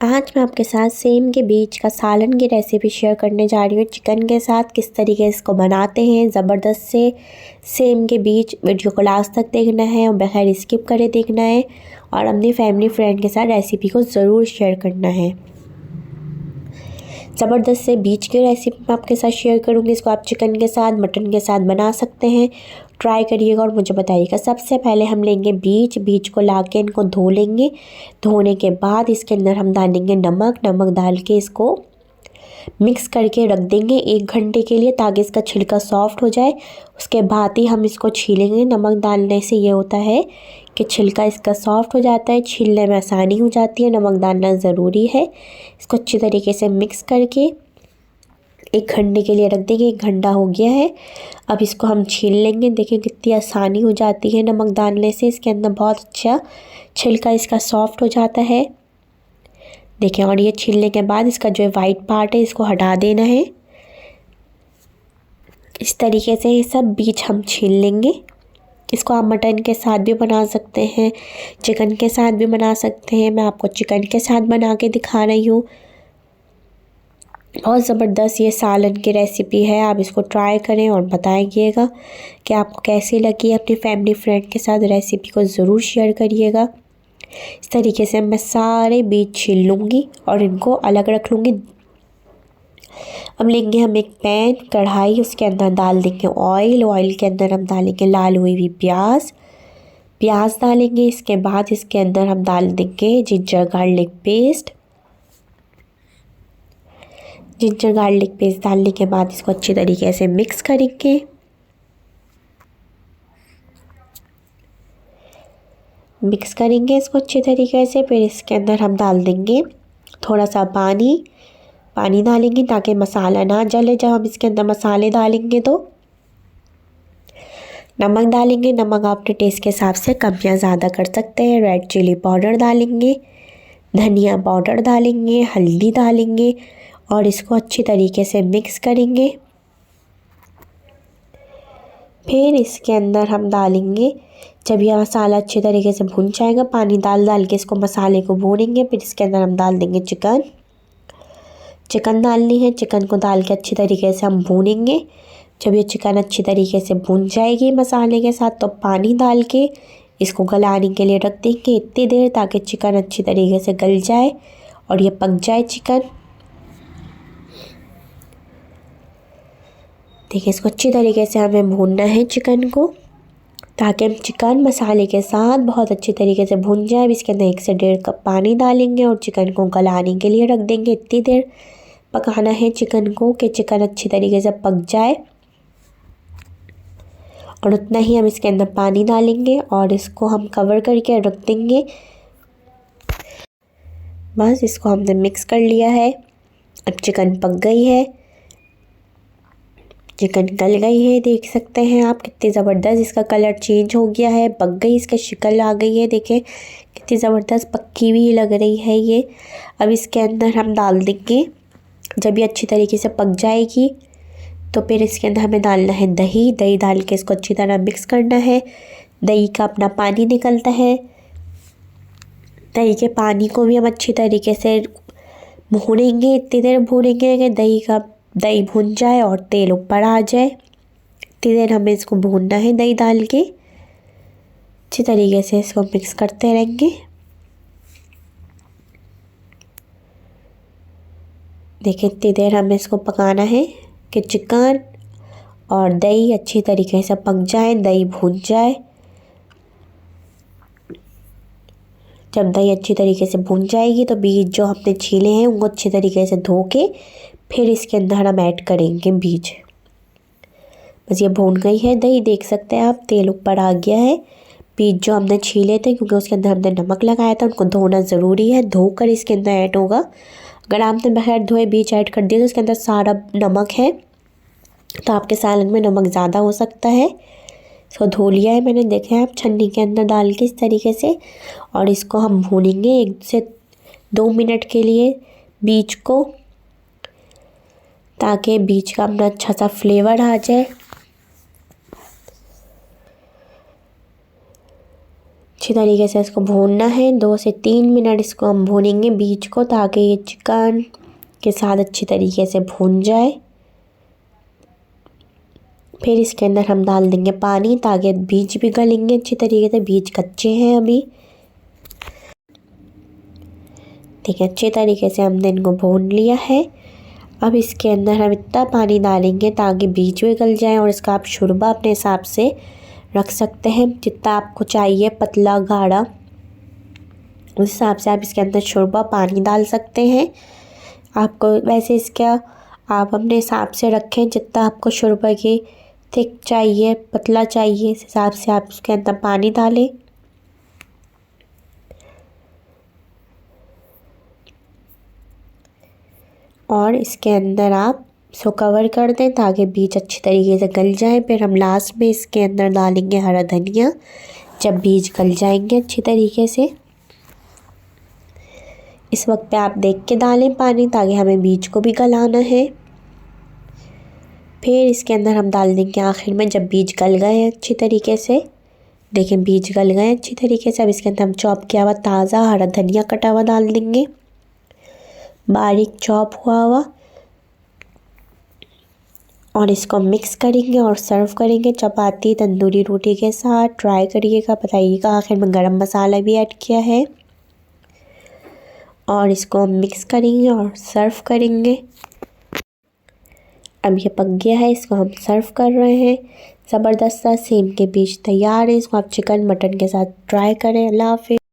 आज मैं आपके साथ सेम के बीज का सालन की रेसिपी शेयर करने जा रही हूँ चिकन के साथ। किस तरीके से इसको बनाते हैं ज़बरदस्त से सेम के बीज। वीडियो को लास्ट तक देखना है और बगैर स्किप करे देखना है और अपनी फैमिली फ्रेंड के साथ रेसिपी को ज़रूर शेयर करना है। ज़बरदस्त से बीज की रेसिपी मैं आपके साथ शेयर करूँगी। इसको आप चिकन के साथ मटन के साथ बना सकते हैं। ट्राई करिएगा और मुझे बताइएगा। सबसे पहले हम लेंगे बीज को लाके इनको धो लेंगे। धोने के बाद इसके अंदर हम डालेंगे नमक डाल के इसको मिक्स करके रख देंगे 1 घंटे के लिए, ताकि इसका छिलका सॉफ्ट हो जाए। उसके बाद ही हम इसको छीलेंगे। नमक डालने से ये होता है कि छिलका इसका सॉफ्ट हो जाता है, छीलने में आसानी हो जाती है। नमक डालना ज़रूरी है। इसको अच्छी तरीके से मिक्स करके 1 घंटे के लिए रख देंगे। 1 घंटा हो गया है। अब इसको हम छील लेंगे। देखिए कितनी आसानी हो जाती है नमक डालने से। इसके अंदर बहुत अच्छा छिलका इसका सॉफ्ट हो जाता है। देखिए, और ये छीलने के बाद इसका जो वाइट पार्ट है इसको हटा देना है। इस तरीके से ये सब बीज हम छील लेंगे। इसको आप मटन के साथ भी बना सकते हैं, चिकन के साथ भी बना सकते हैं। मैं आपको चिकन के साथ बना के दिखा रही हूँ। बहुत ज़बरदस्त ये सालन की रेसिपी है। आप इसको ट्राई करें और बताइएगा कि आपको कैसी लगी। अपनी फैमिली फ्रेंड के साथ रेसिपी को ज़रूर शेयर करिएगा। इस तरीके से मैं सारे बीज छील लूँगी और इनको अलग रख लूँगी। अब लेंगे हम एक पैन, कढ़ाई, उसके अंदर डाल देंगे ऑयल के अंदर हम डालेंगे लाल हुई हुई प्याज डालेंगे। इसके बाद इसके अंदर हम डाल देंगे जिंजर गार्लिक पेस्ट डालने के बाद इसको अच्छी तरीके से मिक्स करेंगे। इसको अच्छी तरीके से। फिर इसके अंदर हम डाल देंगे थोड़ा सा पानी डालेंगे ताकि मसाला ना जले। जब हम इसके अंदर मसाले डालेंगे तो नमक डालेंगे। नमक आप अपने टेस्ट के हिसाब से कम या ज़्यादा कर सकते हैं। रेड चिली पाउडर डालेंगे, धनिया पाउडर डालेंगे, हल्दी डालेंगे और इसको अच्छी तरीके से मिक्स करेंगे। फिर इसके अंदर हम डालेंगे, जब यह मसाला अच्छी तरीके से भुन जाएगा, पानी डाल के इसको मसाले को भूनेंगे। फिर इसके अंदर हम डाल देंगे चिकन डालनी है। चिकन को डाल के अच्छी तरीके से हम भूनेंगे। जब ये चिकन अच्छी तरीके से भुन जाएगी मसाले के साथ, तो पानी डाल के इसको गलाने के लिए रख देंगे इतनी देर, ताकि चिकन अच्छी तरीके से गल जाए और ये पक जाए चिकन। देखिए, इसको अच्छी तरीके से हमें भूनना है चिकन को, ताकि हम चिकन मसाले के साथ बहुत अच्छी तरीके से भुन जाए। इसके अंदर 1 से 1.5 कप पानी डालेंगे और चिकन को गलाने के लिए रख देंगे। इतनी देर पकाना है चिकन को कि चिकन अच्छी तरीके से पक जाए, और उतना ही हम इसके अंदर पानी डालेंगे और इसको हम कवर करके रख देंगे। बस इसको हमने मिक्स कर लिया है। अब चिकन पक गई है, चिकन गल गई है। देख सकते हैं आप कितनी ज़बरदस्त इसका कलर चेंज हो गया है, पक गई, इसका शिकल आ गई है। देखें कितनी ज़बरदस्त पक्की हुई लग रही है ये। अब इसके अंदर हम डाल देंगे, जब ये अच्छी तरीके से पक जाएगी तो फिर इसके अंदर हमें डालना है दही डाल के इसको अच्छी तरह मिक्स करना है। दही का अपना पानी निकलता है। दही के पानी को भी हम अच्छी तरीके से भूनेंगे। इतनी देर भूनेंगे कि दही भुन जाए और तेल ऊपर आ जाए। इतनी देर हमें इसको भूनना है दही डाल के। अच्छी तरीके से इसको मिक्स करते रहेंगे। देखिए, इतनी देर हमें इसको पकाना है कि चिकन और दही अच्छी तरीके से पक जाए, दही भुन जाए। जब दही अच्छी तरीके से भुन जाएगी तो बीज जो हमने छीले हैं उनको अच्छी तरीके से धो के फिर इसके अंदर हम ऐड करेंगे बीज। बस ये भून गई है दही, देख सकते हैं आप तेल ऊपर आ गया है। बीज जो हमने छीले थे, क्योंकि उसके अंदर हमने नमक लगाया था, उनको धोना ज़रूरी है। धोकर इसके अंदर ऐड होगा। अगर आपने बगैर धोए बीज ऐड कर दिया तो उसके अंदर सारा नमक है, तो आपके सालन में नमक ज़्यादा हो सकता है। इसको धो लिया है मैंने, देखें आप, छन्नी के अंदर डाल के इस तरीके से। और इसको हम भूनेंगे 1 से 2 मिनट के लिए बीज को, ताकि बीज का अपना अच्छा सा फ्लेवर आ जाए। अच्छी तरीके से इसको भूनना है। 2 से 3 मिनट इसको हम भूनेंगे बीज को, ताकि ये चिकन के साथ अच्छी तरीके से भून जाए। फिर इसके अंदर हम डाल देंगे पानी, ताकि बीज भी गलेंगे अच्छी तरीके से। बीज कच्चे हैं अभी। ठीक है, अच्छे तरीके से हमने इनको भून लिया है। अब इसके अंदर हम इतना पानी डालेंगे ताकि बीज भी गल जाए, और इसका आप शोरबा अपने हिसाब से रख सकते हैं, जितना आपको चाहिए, पतला गाढ़ा, उस हिसाब से आप इसके अंदर शोरबा पानी डाल सकते हैं। आपको वैसे इसका आप अपने हिसाब से रखें, जितना आपको शोरबा की थिक चाहिए, पतला चाहिए, इस हिसाब से आप उसके अंदर पानी डालें। और इसके अंदर आप इसको कवर कर दें ताकि बीज अच्छी तरीके से गल जाए। फिर हम लास्ट में इसके अंदर डालेंगे हरा धनिया, जब बीज गल जाएंगे अच्छी तरीके से। इस वक्त पे आप देख के डालें पानी, ताकि हमें बीज को भी गलाना है। फिर इसके अंदर हम डाल देंगे आखिर में, जब बीज गल गए हैं अच्छी तरीके से। देखें बीज गल गए अच्छी तरीके से। अब इसके अंदर हम चॉप किया हुआ ताज़ा हरा धनिया कटा हुआ डाल देंगे, बारीक चॉप हुआ हुआ, और इसको मिक्स करेंगे और सर्व करेंगे चपाती तंदूरी रोटी के साथ। ट्राई करिएगा, बताइएगा। आखिर में गरम मसाला भी ऐड किया है, और इसको हम मिक्स करेंगे और सर्व करेंगे। अब ये पक गया है, इसको हम सर्व कर रहे हैं। ज़बरदस्त सा सेम के बीज तैयार है। इसको आप चिकन मटन के साथ ट्राई करें। अल्लाह हाफ़िज़।